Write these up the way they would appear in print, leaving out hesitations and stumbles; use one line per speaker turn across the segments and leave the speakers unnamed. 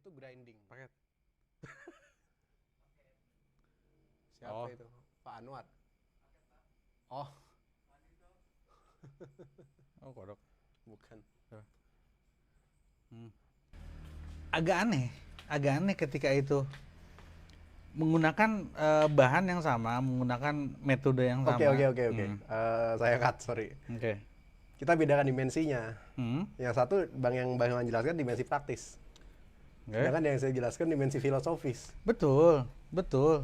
itu grinding.
Paket.
Siapa itu? Pak Anwar. Oh,
Oh, kodok.
bukan.
Agak aneh ketika itu menggunakan bahan yang sama, menggunakan metode yang sama.
Oke. Saya cut, sorry.
Oke.
Kita bedakan dimensinya.
Hmm.
Yang satu yang Bang Iwan jelaskan dimensi praktis.
Oke.
Sedangkan yang saya jelaskan dimensi filosofis.
Betul.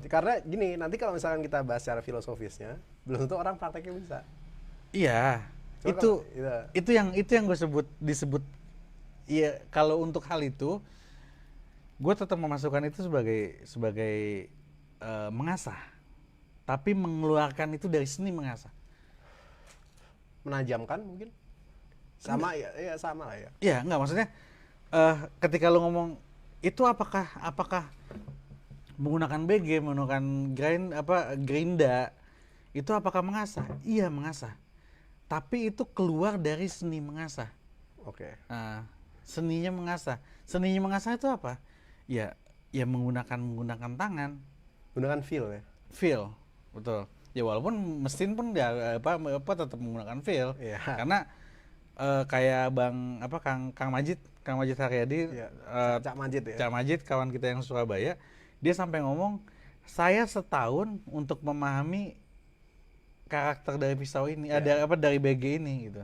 Karena gini, nanti kalau misalkan kita bahas secara filosofisnya, belum tentu orang prakteknya bisa.
Iya.
Cuma
Itu yang gue disebut. Iya, kalau untuk hal itu, gue tetap memasukkan itu sebagai mengasah, tapi mengeluarkan itu dari seni mengasah.
menajamkan mungkin. Sama ya sama lah ya.
Iya, enggak, maksudnya ketika lu ngomong itu apakah menggunakan BG, menggunakan gerinda, itu apakah mengasah? Iya, mengasah. Tapi itu keluar dari seni mengasah.
Oke.
Nah, seninya mengasah. Seninya mengasah itu apa? Ya menggunakan tangan.
Gunakan feel ya.
Feel, betul. Ya walaupun mesin pun tetap menggunakan feel.
Iya.
Karena kayak Kang Majid Haryadi,
Iya. Cak Majid ya.
Cak Majid, kawan kita yang Surabaya, dia sampai ngomong, saya setahun untuk memahami karakter dari pisau ini, dari BG ini gitu.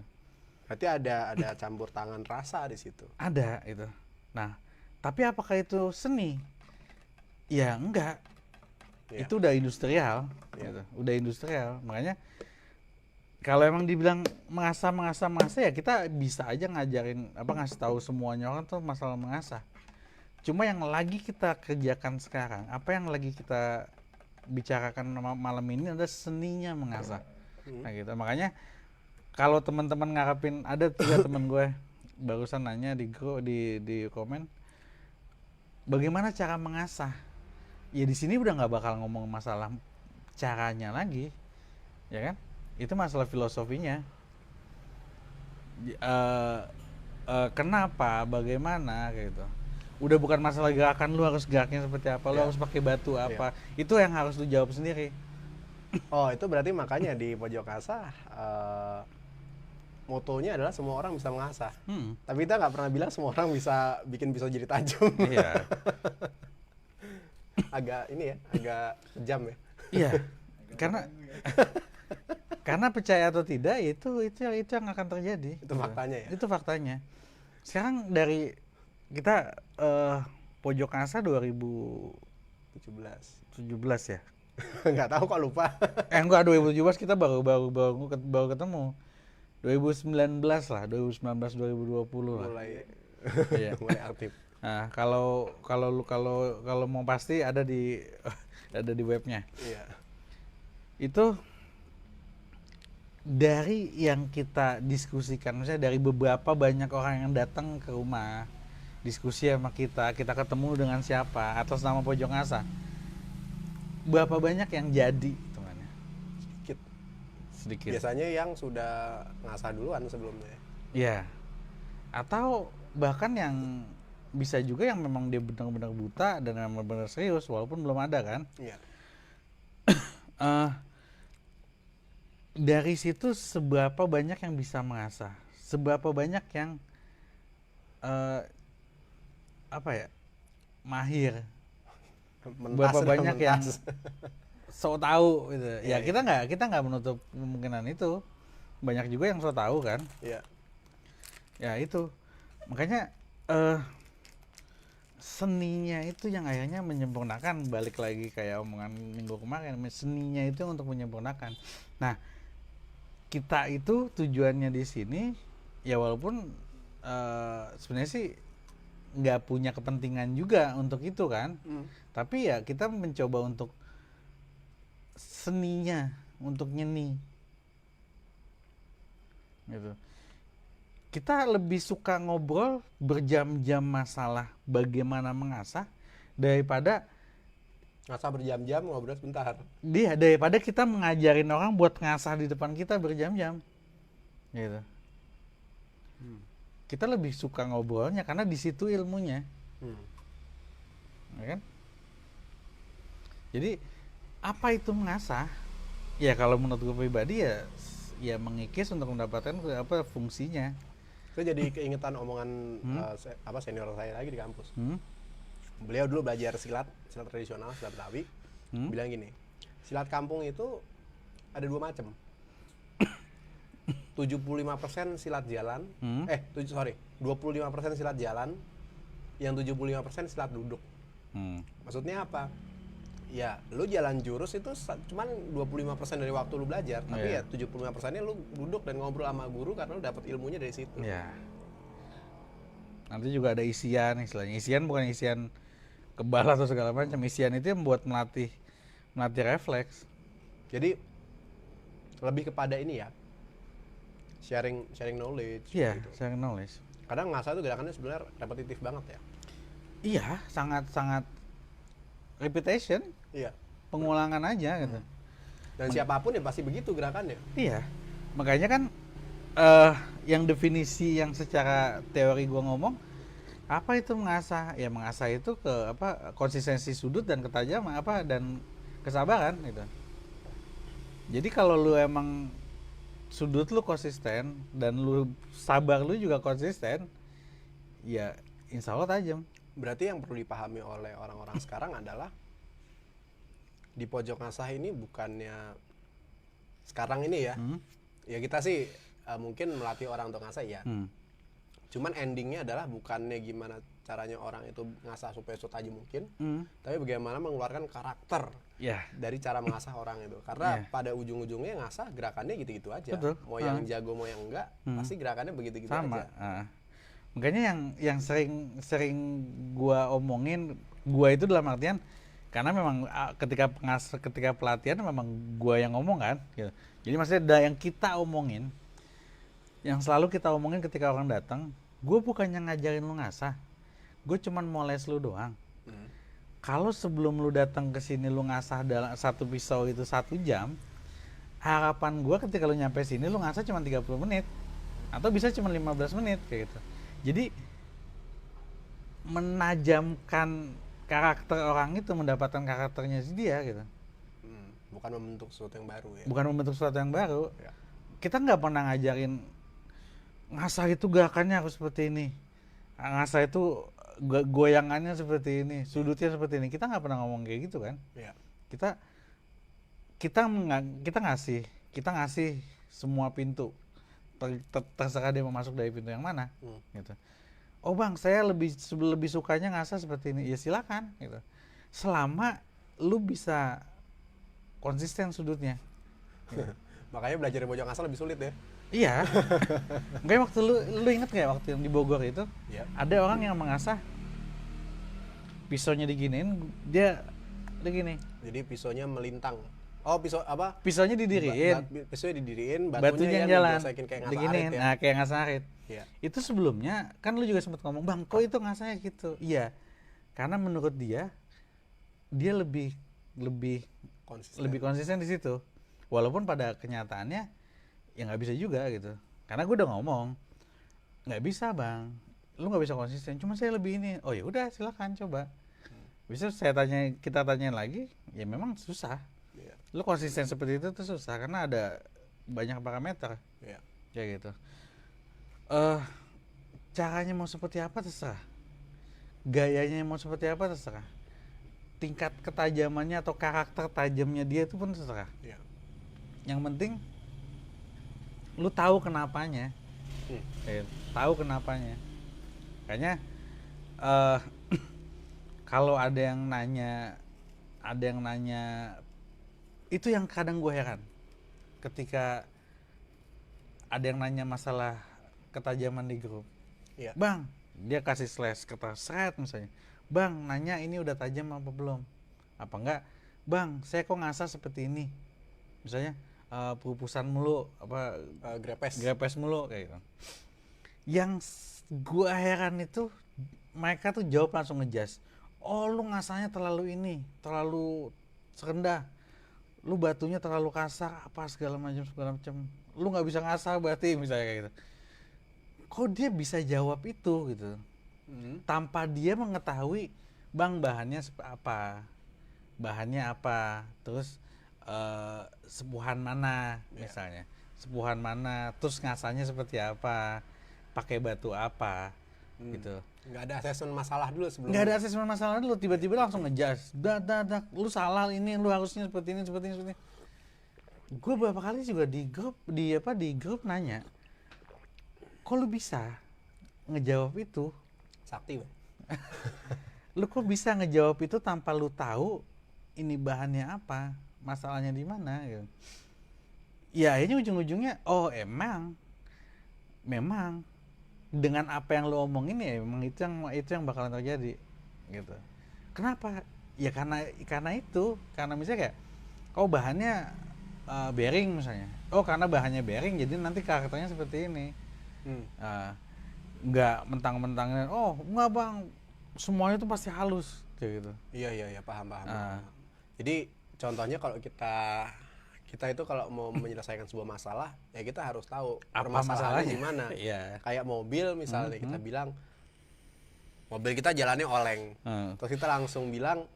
Berarti ada campur tangan rasa di situ.
Ada itu. Nah, tapi apakah itu seni? Ya enggak.
Ya.
Itu udah industrial, gitu. Udah industrial. Makanya kalau emang dibilang mengasah ya kita bisa aja ngajarin ngasih tahu semuanya orang tuh masalah mengasah. Cuma yang lagi kita kerjakan sekarang, apa yang lagi kita bicarakan malam ini adalah seninya mengasah. Nah gitu. Makanya kalau teman-teman ngarepin, ada 3 teman gue barusan nanya di komen, bagaimana cara mengasah? Ya di sini udah nggak bakal ngomong masalah caranya lagi, ya kan? Itu masalah filosofinya. Kenapa, bagaimana, kayak gitu. Udah bukan masalah gerakan, lu harus geraknya seperti apa, lu harus pakai batu apa. Itu yang harus lu jawab sendiri.
Oh, itu berarti makanya di pojok asah motonya adalah semua orang bisa mengasah. Tapi kita nggak pernah bilang semua orang bisa bikin pisau jadi tajam.
Iya.
Agak kejam ya.
Iya. Karena percaya atau tidak itu yang akan terjadi.
Itu faktanya ya.
Itu faktanya. Sekarang dari kita pojok asah 2017 ya.
Nggak tahu kok lupa.
Enggak, 2017 kita baru ketemu. 2019 lah, 2020 lah.
Mulai aktif.
Nah, kalau mau pasti ada di webnya.
Iya.
Itu dari yang kita diskusikan, misalnya dari beberapa banyak orang yang datang ke rumah diskusi sama kita ketemu dengan siapa atas nama pojok asah, berapa banyak yang jadi temannya? Sedikit.
Biasanya yang sudah ngasah duluan sebelumnya.
Iya. Atau bahkan yang bisa juga yang memang dia benar-benar buta dan memang benar serius walaupun belum ada kan.
Iya.
Dari situ seberapa banyak yang bisa mengasah, seberapa banyak yang mahir, berapa banyak yang so tahu gitu. Ya kita nggak menutup kemungkinan itu, banyak juga yang so tahu kan.
Iya. Ya
itu makanya seninya itu yang akhirnya menyempurnakan, balik lagi kayak omongan minggu kemarin, seninya itu untuk menyempurnakan. Nah, kita itu tujuannya di sini ya walaupun sebenarnya sih nggak punya kepentingan juga untuk itu kan, tapi ya kita mencoba untuk seninya, untuk nyeni gitu. Kita lebih suka ngobrol berjam-jam masalah bagaimana mengasah daripada
ngasah berjam-jam, ngobrol sebentar.
Daripada kita mengajarin orang buat ngasah di depan kita berjam-jam gitu. Kita lebih suka ngobrolnya karena di situ ilmunya. ya kan? Jadi apa itu mengasah? Ya kalau menurut gue pribadi ya mengikis untuk mendapatkan apa fungsinya.
Saya jadi keingetan omongan senior saya lagi di kampus.
Hmm?
Beliau dulu belajar silat tradisional, silat Betawi. Bilang gini, silat kampung itu ada 2 macam. 75% silat jalan, 25% silat jalan, yang 75% silat duduk. Maksudnya apa? Ya, lu jalan jurus itu cuman 25% dari waktu lu belajar, tapi ya 75%-nya lu duduk dan ngobrol sama guru karena lu dapat ilmunya dari situ.
Ya. Nanti juga ada isian, istilahnya. Isian bukan isian kebal atau segala macam. Isian itu yang buat melatih refleks.
Jadi lebih kepada ini ya, sharing knowledge.
Iya,
gitu.
sharing knowledge.
Kadang ngasah itu gerakannya sebenarnya repetitif banget ya.
Iya, sangat repetition.
Iya.
Pengulangan aja gitu.
Dan siapapun ya pasti begitu gerakannya.
Iya. Makanya kan yang definisi yang secara teori gua ngomong apa itu mengasah? Ya mengasah itu ke konsistensi sudut dan ketajaman dan kesabaran gitu. Jadi kalau lu emang sudut lu konsisten dan lu sabar lu juga konsisten, ya insya Allah tajam.
Berarti yang perlu dipahami oleh orang-orang sekarang adalah di pojok ngasah ini bukannya sekarang ini ya. Ya kita sih mungkin melatih orang untuk ngasah ya. Cuman endingnya adalah bukannya gimana caranya orang itu ngasah supaya setajam mungkin, tapi bagaimana mengeluarkan karakter dari cara mengasah orang itu. Karena pada ujung-ujungnya ngasah gerakannya gitu-gitu aja.
Betul.
Mau yang jago mau yang enggak, pasti gerakannya begitu-gitu
sama
aja.
Makanya yang sering gua omongin, gua itu dalam artian karena memang ketika pelatihan memang gua yang ngomong kan gitu. Jadi maksudnya yang kita omongin, yang selalu kita omongin ketika orang datang, gue bukannya ngajarin lu ngasah, gue cuman mau les lu doang. Kalau sebelum lu datang ke sini lu ngasah dalam satu pisau itu 1 jam, harapan gue ketika lu nyampe sini lu ngasah cuma 30 menit atau bisa cuma 15 menit kayak gitu. Jadi menajamkan karakter orang itu, mendapatkan karakternya dia gitu.
Bukan membentuk sesuatu yang baru ya.
Bukan membentuk sesuatu yang baru.
Ya.
Kita nggak pernah ngajarin ngasah itu gerakannya harus seperti ini, ngasah itu goyangannya seperti ini, sudutnya seperti ini. Kita nggak pernah ngomong kayak gitu kan.
Ya.
Kita ngasih semua pintu, terserah dia mau masuk dari pintu yang mana gitu. Oh bang, saya lebih sukanya ngasah seperti ini. Ya silakan gitu, selama lu bisa konsisten sudutnya gitu.
Makanya belajar di pojok ngasah lebih sulit ya.
Iya. Enggak, waktu lu inget nggak waktu yang di Bogor itu ada orang yang mengasah pisaunya diginiin, dia gini.
Jadi pisaunya melintang. Oh, pisau apa?
Pisaunya didiriin.
Pisaunya didiriin,
batunya yang jalan.
Kayak ngasah
diginiin.
arit ya.
Nah, kayak ngasah arit.
Iya.
Itu sebelumnya kan lu juga sempat ngomong, "Bang, kok itu ngasahnya gitu?" Iya. Karena menurut dia lebih konsisten di situ. Walaupun pada kenyataannya ya nggak bisa juga gitu. Karena gue udah ngomong, nggak bisa bang, lu nggak bisa konsisten. Cuma saya lebih ini. Oh ya udah, silakan coba. Bisa kita tanyain lagi, ya memang susah. Lu konsisten seperti itu tuh susah karena ada banyak parameter. Kayak gitu. Caranya mau seperti apa terserah. Gayanya mau seperti apa terserah. Tingkat ketajamannya atau karakter tajamnya dia itu pun terserah. Yang penting lu tahu kenapanya. Tahu kenapanya. Kayaknya kalau ada yang nanya itu yang kadang gue heran. Ketika ada yang nanya masalah ketajaman di grup. Bang, dia kasih slash kertas seret misalnya. Bang, nanya ini udah tajam apa belum? Apa enggak? Bang, saya kok ngasah seperti ini. Misalnya perupusan mulu, grepes mulu kayak gitu. Yang gua heran itu mereka tuh jawab langsung ngejas. Oh, lu ngasahnya terlalu rendah. Lu batunya terlalu kasar, apa segala macam. Lu nggak bisa ngasah berarti misalnya kayak gitu. Kok dia bisa jawab itu gitu? Tanpa dia mengetahui Bang bahannya apa, terus sepuhan mana misalnya, sepuhan mana, terus ngasahnya seperti apa, pakai batu apa, gitu.
Nggak ada asesmen masalah dulu sebelum.
Nggak ada asesmen masalah dulu, tiba-tiba langsung ngejudge, dah, lu salah ini, lu harusnya seperti ini. Gue beberapa kali juga di grup nanya, kok lu bisa ngejawab itu?
Sakti, Bang.
Lu kok bisa ngejawab itu tanpa lu tahu ini bahannya apa, masalahnya di mana gitu. Ya akhirnya ujung-ujungnya, oh memang dengan apa yang lu omongin ya memang itu yang bakalan terjadi gitu. Kenapa? Ya karena misalnya kayak, oh bahannya bearing misalnya, oh karena bahannya bearing jadi nanti karakternya seperti ini. Nggak mentang-mentangnya, oh enggak bang, semuanya itu pasti halus kayak gitu.
Iya, paham. Jadi contohnya kalau kita itu kalau mau menyelesaikan sebuah masalah, ya kita harus tahu permasalahannya di mana.
Iya.
Kayak mobil misalnya, kita bilang mobil kita jalannya oleng, terus kita langsung bilang,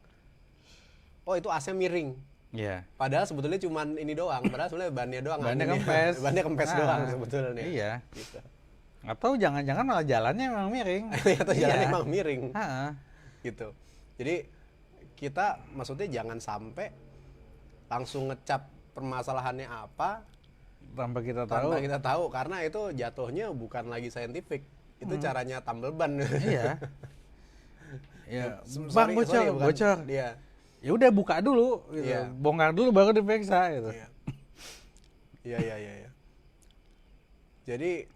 oh itu AC miring.
Iya.
Padahal sebetulnya cuman ini doang, padahal sebenarnya bannya doang.
Bannya kempes.
Bannya kempes doang sebetulnya.
Iya.
Gitu.
Atau jangan-jangan malah jalannya memang miring.
Atau jalannya emang miring. Gitu. Jadi kita maksudnya jangan sampai langsung ngecap permasalahannya apa
tanpa kita
tahu, karena itu jatuhnya bukan lagi saintifik, itu caranya tambal ban.
Iya. Ya, bang bocor.
Iya.
Ya udah buka dulu, gitu.
Iya.
Bongkar dulu baru diperiksa gitu.
Iya. Jadi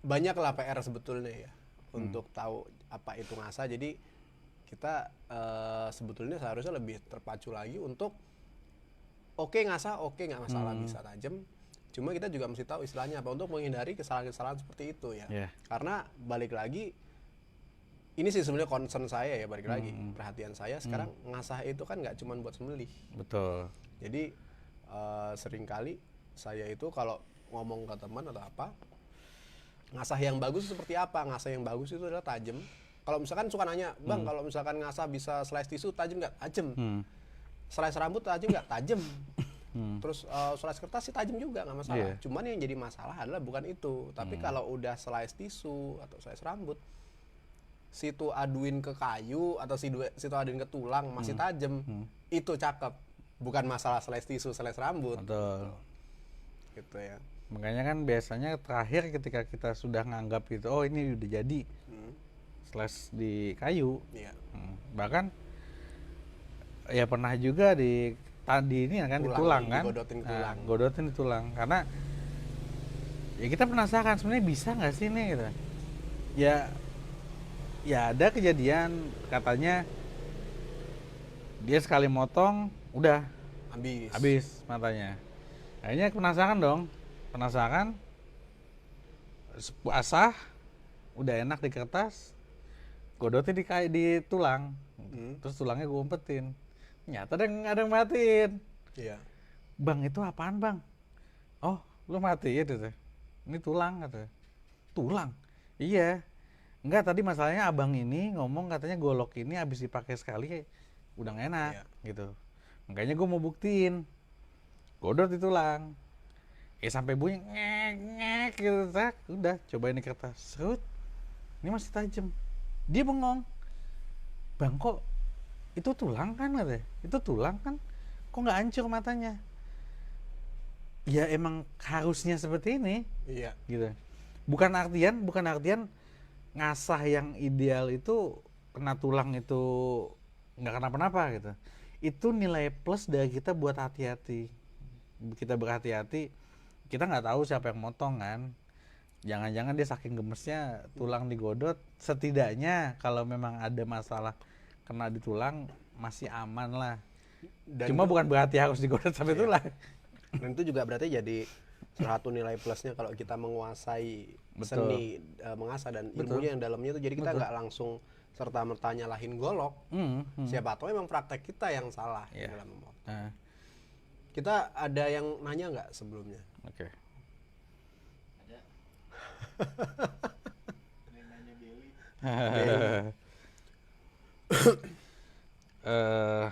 banyaklah PR sebetulnya ya untuk tahu apa itu ngasah. Jadi kita sebetulnya seharusnya lebih terpacu lagi untuk ngasah, nggak masalah, bisa tajam. Cuma kita juga mesti tahu istilahnya apa untuk menghindari kesalahan-kesalahan seperti itu ya. Karena balik lagi, ini sih sebenarnya concern saya ya, balik lagi perhatian saya sekarang, ngasah itu kan nggak cuma buat sembelih.
Betul.
Jadi seringkali saya itu kalau ngomong ke teman atau apa, ngasah yang bagus seperti apa? Ngasah yang bagus itu adalah tajam. Kalau misalkan suka nanya, bang, kalau misalkan ngasah bisa slice tisu tajam nggak? Tajam. Slice rambut tajam nggak? Tajam. Terus slice kertas sih tajam juga, nggak masalah. Cuman yang jadi masalah adalah bukan itu. Tapi kalau udah slice tisu atau slice rambut, situ aduin ke kayu atau situ aduin ke tulang masih tajam, itu cakep. Bukan masalah slice tisu, slice rambut.
Betul.
Gitu ya.
Makanya kan biasanya terakhir ketika kita sudah nganggap itu, oh ini udah jadi slice di kayu. Bahkan ya pernah juga di ini kan di tulang kan, godotin di tulang, karena ya kita penasaran sebenarnya bisa nggak sih ini gitu. Ya ada kejadian katanya dia sekali motong udah habis matanya. Akhirnya penasaran asah udah enak di kertas, godotin di tulang, terus tulangnya gue umpetin. Nyata ada yang matiin.
Iya.
Bang itu apaan bang? Oh lu matiin itu. Ini tulang katanya. Tulang? Iya. Enggak, tadi masalahnya abang ini ngomong katanya golok ini habis dipakai sekali udah gak enak gitu. Makanya gue mau buktiin. Godot di tulang. Sampai bunyi ngek gitu. Udah cobain di kertas. Serut. Ini masih tajam. Dia bengong. Bang kok itu tulang kan katanya? Itu tulang kan? Kok nggak hancur matanya? Ya emang harusnya seperti ini.
Iya.
Gitu. Bukan artian ngasah yang ideal itu kena tulang itu nggak kenapa-napa gitu. Itu nilai plus dari kita buat hati-hati. Kita berhati-hati. Kita nggak tahu siapa yang motong kan. Jangan-jangan dia saking gemesnya tulang digodot. Setidaknya kalau memang ada masalah kena di tulang masih aman lah. Cuma bukan berarti harus digodot sampai tulang.
Dan itu juga berarti jadi salah satu nilai plusnya kalau kita menguasai seni mengasah dan ilmunya yang dalamnya itu. Jadi kita nggak langsung serta-merta nyalahin golok. Siapa tahu memang praktek kita yang salah dalam memotong. Kita ada yang nanya nggak sebelumnya?
Oke.
Ada. Nanya Belly.
eh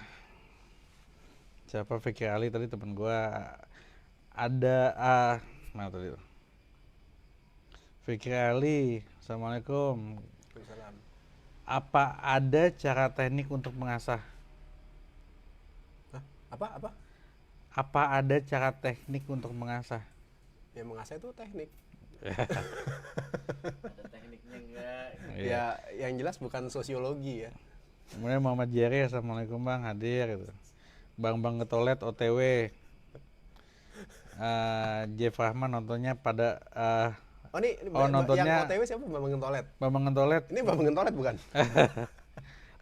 siapa Fikri Ali tadi temen gua ada mana tadi tuh? Fikri Ali, assalamualaikum.
Waalaikumsalam.
Apa ada cara teknik untuk mengasah?
Hah? Apa?
Apa ada cara teknik untuk mengasah?
Ya mengasah itu teknik.
Ada tekniknya enggak?
Ya yang jelas bukan sosiologi ya.
Kemudian Muhammad Jari, assalamualaikum bang, hadir gitu. Bang Ngetolet OTW. Jeff Rahman nontonnya pada
Oh ini
nontonnya
yang OTW siapa? Bambang Gentolet.
Bambang Ngetolet
Ini Bambang Gentolet bukan?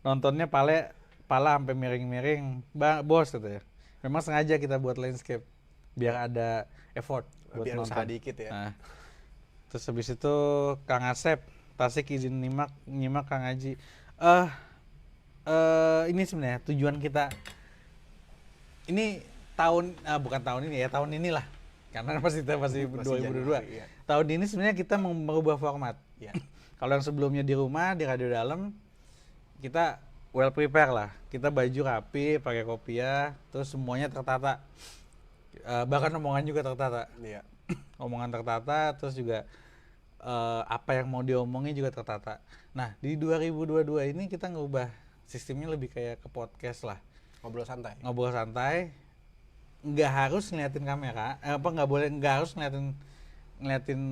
nontonnya pala sampai miring-miring, bos gitu ya. Memang sengaja kita buat landscape biar ada effort buat
Biar
nonton.
usaha dikit ya.
Nah, terus habis itu Kang Asep, Tasik izin nyimak Kang Haji. Ini sebenarnya tujuan kita ini bukan tahun ini ya, tahun inilah. Karena masih 2022.
Januari, iya.
Tahun ini sebenarnya kita mau merubah format.
Iya.
Kalau yang sebelumnya di rumah, di radio dalam, kita well prepare lah. Kita baju rapi, pakai kopiah, terus semuanya tertata. Bahkan omongan juga tertata.
Iya.
Omongan tertata, terus juga apa yang mau diomongin juga tertata. Nah, di 2022 ini kita ngubah sistemnya lebih kayak ke podcast lah.
Ngobrol santai.
Ngobrol santai, nggak harus ngeliatin kamera, nggak harus ngeliatin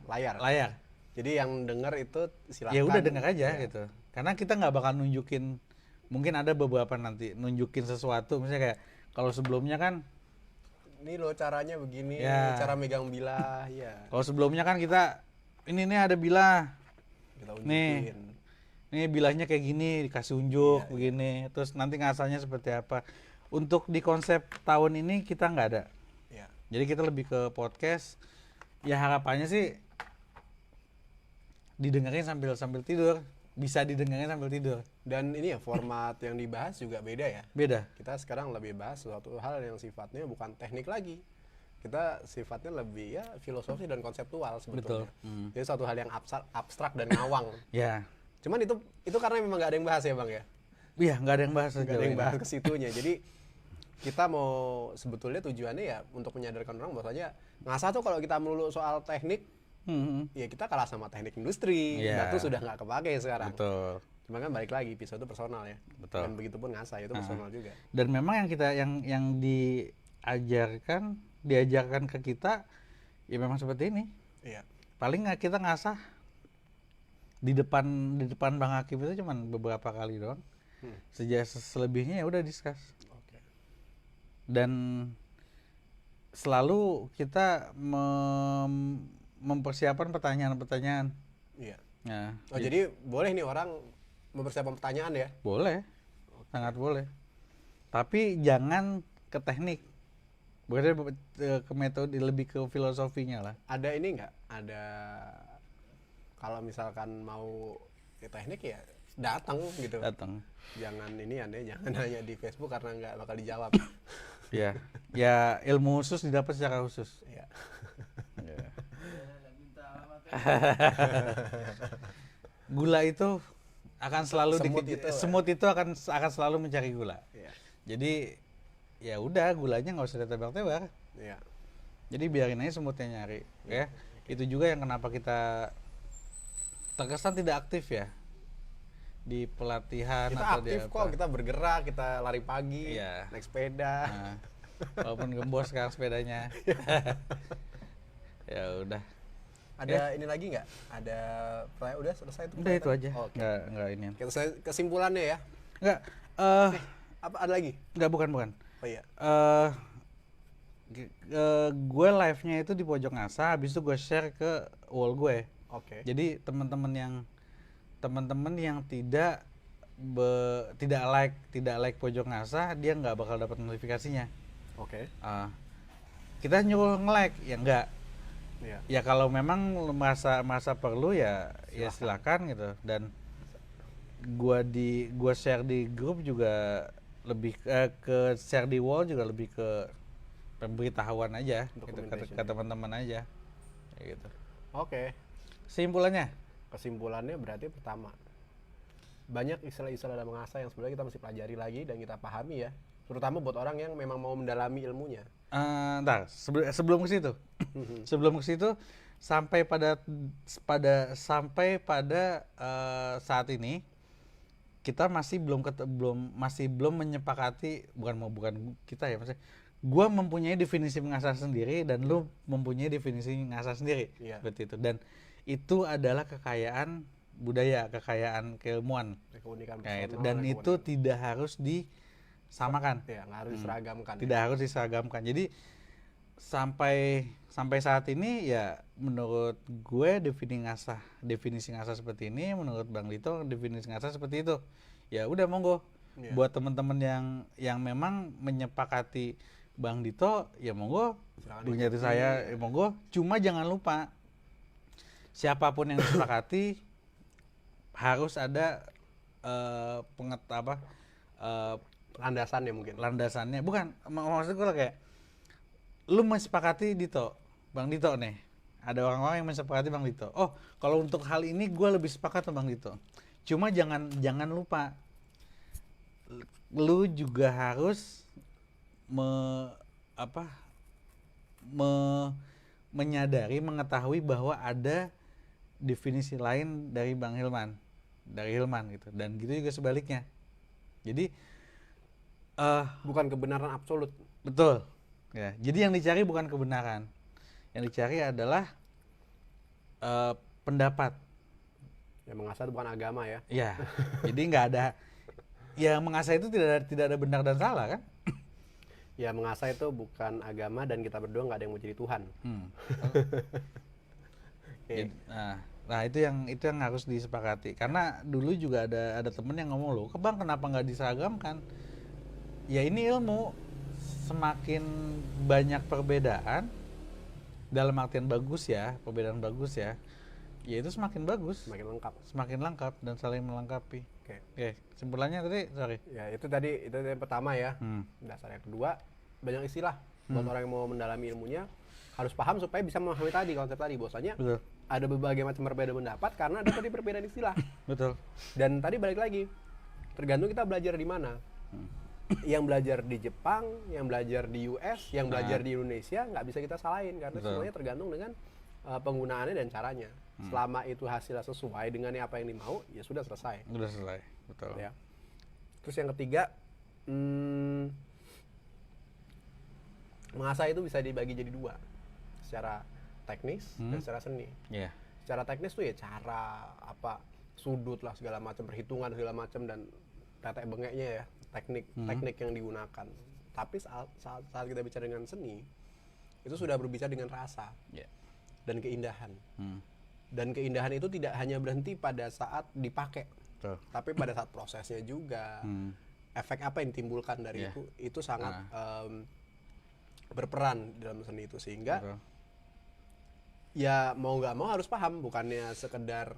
Layar.
layar.
Jadi yang denger itu silakan.
Ya udah denger aja
Ya.
gitu. Karena kita nggak bakal nunjukin, mungkin ada beberapa nanti nunjukin sesuatu, misalnya kayak kalau sebelumnya kan,
Ini loh caranya begini,
Ya.
cara megang bilah, ya.
kalau sebelumnya kan kita ini nih ada bilah,
Kita
Nih.
unjukin.
ini bilahnya kayak gini, dikasih unjuk
Iya,
begini, terus nanti ngasahnya seperti apa. Untuk di konsep tahun ini kita nggak ada.
Ya.
Jadi kita lebih ke podcast. Ya harapannya sih didengerin sambil tidur, bisa didengerin sambil tidur.
Dan ini ya format yang dibahas juga beda ya.
Beda.
Kita sekarang lebih bahas suatu hal yang sifatnya bukan teknik lagi. Kita sifatnya lebih ya filosofi dan konseptual sebetulnya.
Betul.
Jadi suatu hal yang abstrak dan ngawang.
Ya.
Cuman itu karena memang nggak ada yang bahas ya bang ya.
Iya, nggak ada yang bahas
Nggak
sejauh
ada yang
ini.
bahas ke situnya. Jadi kita mau sebetulnya tujuannya ya untuk menyadarkan orang bahwasanya ngasah tuh kalau kita melulu soal teknik ya kita kalah sama teknik industri.
Iya.
Itu sudah nggak kepake sekarang.
Betul.
Cuma kan balik lagi pisau itu personal ya.
Betul.
Dan begitu pun ngasah itu personal juga.
Dan memang yang kita yang diajarkan ke kita ya memang seperti ini.
Iya.
Paling nggak kita ngasah di depan Bang Hakim itu cuman beberapa kali doang. Selebihnya ya udah discuss.
Oke.
Dan selalu kita mempersiapkan pertanyaan-pertanyaan.
Iya.
Nah,
Oh jadi boleh nih orang mempersiapkan pertanyaan ya?
boleh, sangat boleh. Tapi jangan ke teknik, berarti ke metode, lebih ke filosofinya lah.
Ada ini nggak? Ada kalau misalkan mau ke teknik ya datang gitu.
Datang.
Jangan ini aneh, jangan hanya di Facebook karena nggak bakal dijawab.
Ya, ya ilmu khusus didapat secara khusus.
Iya.
Ya.
Minta alamat.
Gula itu akan selalu
Semut itu,
akan selalu mencari gula.
Iya.
Jadi ya udah gulanya nggak usah ditebak-tebak.
Iya.
Jadi biarin aja semutnya nyari, ya. Itu juga yang kenapa kita terkesan tidak aktif ya di pelatihan
Kita
atau
aktif
di
kok, kita bergerak, kita lari pagi,
Iya.
naik sepeda.
Nah, walaupun gembos sekarang sepedanya. Ya udah.
Ada ini lagi nggak? Ada udah selesai itu?
Udah itu aja.
Oke.
Nggak ini.
Kita kesimpulannya ya.
Nggak
Apa ada lagi?
nggak bukan.
Oh iya.
Gue live-nya itu di pojok ngasah, habis itu gue share ke wall gue.
Oke.
Jadi teman-teman yang tidak like pojok ngasah, dia nggak bakal dapat notifikasinya.
Oke.
Kita nyuruh nge-like ya enggak.
Iya.
Ya kalau memang masa perlu ya silakan gitu. Dan gua share di grup juga lebih ke share di wall juga lebih ke pemberitahuan aja gitu,
Documentation
ke teman-teman aja kayak gitu.
Oke.
Simpulannya
Kesimpulannya berarti pertama banyak istilah-istilah dalam mengasah yang sebenarnya kita mesti pelajari lagi dan kita pahami ya, terutama buat orang yang memang mau mendalami ilmunya.
Ntar sebelum ke situ, sebelum ke situ sampai pada saat ini kita masih belum menyepakati, bukan kita ya, maksudnya gua mempunyai definisi mengasah sendiri dan lu mempunyai definisi mengasah sendiri.
Iya.
Seperti itu, dan itu adalah kekayaan budaya, kekayaan keilmuan
Keunikan
kayak itu,
personal
dan itu
keunikan.
tidak harus disamakan,
Ya nggak harus diseragamkan.
tidak harus diseragamkan. Jadi sampai saat ini ya menurut gue definisi ngasah seperti ini, menurut Bang Lito definisi ngasah seperti itu. Ya udah monggo.
Iya.
Buat teman-teman yang memang menyepakati Bang Dito, ya monggo.
Silakan
Punya itu
ikuti.
saya, ya monggo. Cuma jangan lupa siapapun yang disepakati harus ada
Landasannya mungkin.
landasannya. Bukan, maksud gue kayak lu mensepakati Dito, Bang Dito nih. Ada orang-orang yang mensepakati Bang Dito. Oh, kalau untuk hal ini gue lebih sepakat sama Bang Dito. Cuma jangan lupa lu juga harus menyadari, mengetahui bahwa ada definisi lain dari Bang Hilman, dari Hilman gitu, dan gitu juga sebaliknya. Jadi
Bukan kebenaran absolut.
betul ya, jadi yang dicari bukan kebenaran, yang dicari adalah pendapat
Ya mengasah itu bukan agama ya.
ya. Jadi nggak ada, ya mengasah itu tidak ada benar dan salah kan.
Ya mengasah itu bukan agama dan kita berdua nggak ada yang mau jadi Tuhan. Oke.
Nah itu yang harus disepakati, karena dulu juga ada temen yang ngomong, loh Bang kenapa nggak diseragamkan. Ya ini ilmu, semakin banyak perbedaan dalam artian bagus ya, perbedaan bagus ya itu semakin bagus,
Semakin lengkap.
dan saling melengkapi.
Oke.
Oke, kesimpulannya tadi, sorry.
Ya itu yang pertama ya. Dasar yang kedua, banyak istilah. Buat orang yang mau mendalami ilmunya harus paham supaya bisa memahami tadi konsep tadi, bahwasanya
Betul,
ada berbagai macam perbedaan pendapat karena ada tadi perbedaan istilah.
betul.
Dan tadi balik lagi, tergantung kita belajar di mana. Yang belajar di Jepang, yang belajar di US, yang belajar di Indonesia, nggak bisa kita salahin karena
Betul.
semuanya tergantung dengan penggunaannya dan caranya. Selama itu hasilnya sesuai dengan apa yang dimau, ya sudah selesai.
Udah selesai, betul.
Ya. Terus yang ketiga, mengasah itu bisa dibagi jadi dua, secara teknis dan secara seni.
Iya.
Secara teknis tuh ya cara sudut lah segala macam, perhitungan segala macam, dan tetek bengeknya ya, teknik yang digunakan. Tapi saat kita bicara dengan seni, itu sudah berbicara dengan rasa dan keindahan. Dan keindahan itu tidak hanya berhenti pada saat dipakai,
Betul.
tapi pada saat prosesnya juga. Efek apa yang ditimbulkan dari itu sangat berperan dalam seni itu, sehingga
Betul.
ya mau nggak mau harus paham, bukannya sekedar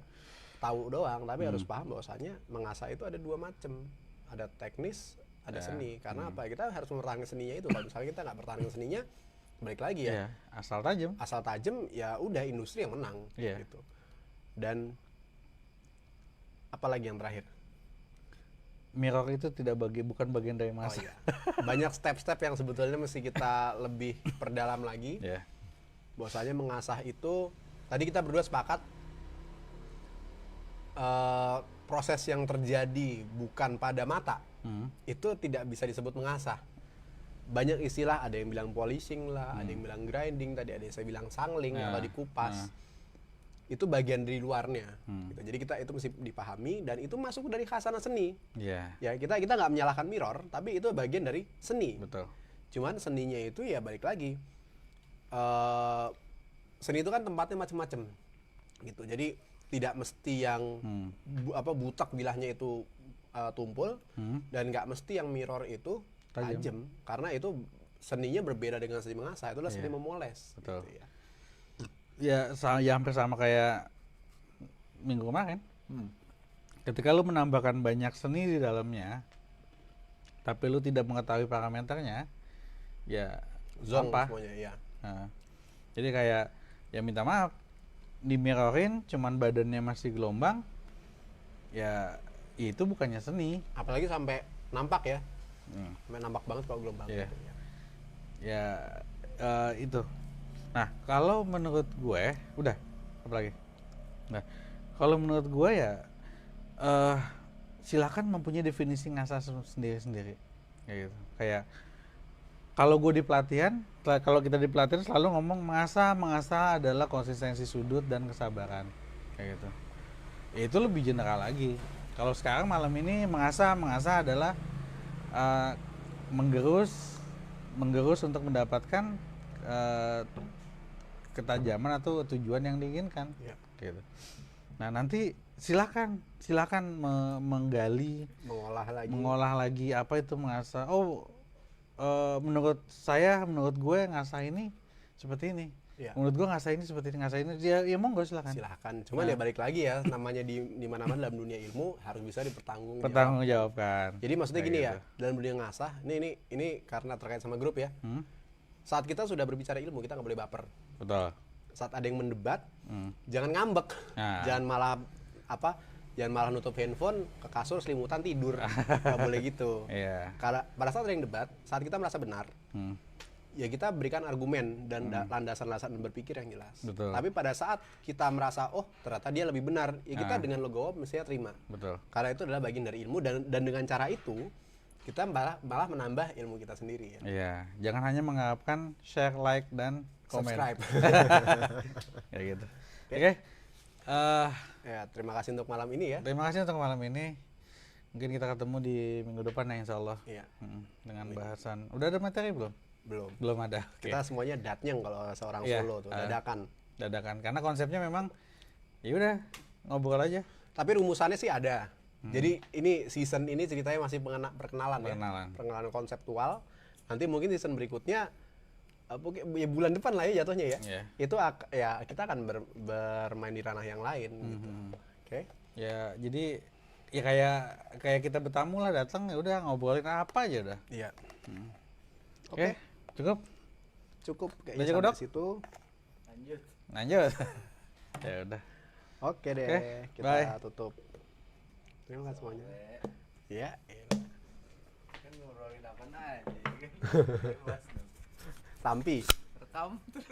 tahu doang, tapi harus paham bahwasanya mengasah itu ada dua macam, ada teknis, ada seni. Karena apa, kita harus mempertahankan seninya itu. Kalau misalnya kita nggak pertahankan seninya, balik lagi ya,
Asal tajam.
asal tajam ya udah industri yang menang gitu. Dan apalagi yang terakhir,
Mirror itu bukan bagian dari masa.
iya. Banyak step-step yang sebetulnya mesti kita lebih perdalam lagi. Bahwasanya mengasah itu, tadi kita berdua sepakat proses yang terjadi bukan pada mata itu tidak bisa disebut mengasah. Banyak istilah, ada yang bilang polishing lah, ada yang bilang grinding, tadi ada yang saya bilang sangling atau dikupas. Itu bagian dari luarnya. Gitu. Jadi itu mesti dipahami, dan itu masuk dari khasanah seni. Ya kita nggak menyalahkan mirror, tapi itu bagian dari seni.
Betul.
Cuman seninya itu ya balik lagi. Seni itu kan tempatnya macam-macam. Gitu. Jadi tidak mesti yang butak bilahnya itu tumpul, dan nggak mesti yang mirror itu tajam, karena itu seninya berbeda dengan seni mengasah. Itulah seni memoles.
Betul.
Gitu ya.
Ya hampir sama kayak minggu kemarin. Ketika lu menambahkan banyak seni di dalamnya, tapi lu tidak mengetahui parameternya, ya
Zong
sampah.
semuanya, ya.
Nah, jadi kayak ya minta maaf, di mirrorin cuman badannya masih gelombang, ya itu bukannya seni.
Apalagi sampai nampak ya.
Hmm.
Sampai nampak banget kalau gelombang.
Iya.
gitu ya.
Ya itu. Nah, kalau menurut gue, udah apa lagi? Nah, kalau menurut gue ya silakan mempunyai definisi ngasah sendiri-sendiri. Kayak gitu. Kayak kalau gue di pelatihan, kalau kita di pelatihan selalu ngomong mengasah adalah konsistensi sudut dan kesabaran. Kayak gitu. Ya, itu lebih general lagi. Kalau sekarang malam ini mengasah adalah menggerus untuk mendapatkan ketajaman atau tujuan yang diinginkan.
Iya.
Gitu. Nah, nanti silakan menggali, mengolah lagi apa itu mengasah. Menurut gue ngasah ini seperti ini.
Iya.
Menurut gue ngasah ini seperti ini, ngasah ini ya monggo silakan.
Silahkan. Cuman ya balik lagi ya, namanya di mana-mana dalam dunia ilmu harus bisa
Pertanggungjawabkan.
Jadi maksudnya
Kayak
gini
gitu.
ya, dalam dunia ngasah, ini karena terkait sama grup ya. Saat kita sudah berbicara ilmu, kita nggak boleh baper.
Betul.
Saat ada yang mendebat, jangan ngambek,
Nah.
jangan malah nutup handphone ke kasur selimutan tidur, nggak boleh gitu.
Iya.
Karena pada saat ada yang debat, saat kita merasa benar, ya kita berikan argumen dan landasan-landasan berpikir yang jelas.
Betul.
Tapi pada saat kita merasa ternyata dia lebih benar, ya kita dengan legowo mestinya terima.
Betul.
Karena itu adalah bagian dari ilmu dan dengan cara itu kita malah menambah ilmu kita sendiri ya.
Iya, jangan hanya mengharapkan share, like dan komen.
Subscribe.
Kayak gitu. Oke.
Ya, terima kasih untuk malam ini ya.
Terima kasih untuk malam ini. Mungkin kita ketemu di minggu depan ya, insya Allah.
Iya.
Dengan bahasan. Udah ada materi belum?
Belum.
Belum ada. Oke.
Kita semuanya datnyeng kalau seorang
Iya,
solo tuh, dadakan.
Dadakan. Karena konsepnya memang ya udah ngobrol aja.
Tapi rumusannya sih ada. Jadi ini season ini ceritanya masih perkenalan ya. Perkenalan konseptual. Nanti mungkin season berikutnya ya bulan depan lah ya jatuhnya ya.
Iya.
Itu ya kita akan bermain di ranah yang lain gitu. Oke.
Ya, jadi ya kayak kita bertamu lah, datang ya udah ngobrolin apa aja udah.
Iya.
Oke. Cukup.
Cukup
Udah
kayaknya
cukup,
sampai
Dok?
situ.
Lanjut. Ya udah.
Oke deh,
Oke,
kita
bye.
tutup. Terima kasih semuanya. Ya.
Kan ngobrolin apa aja kan.
Sampi.
Rekam terus.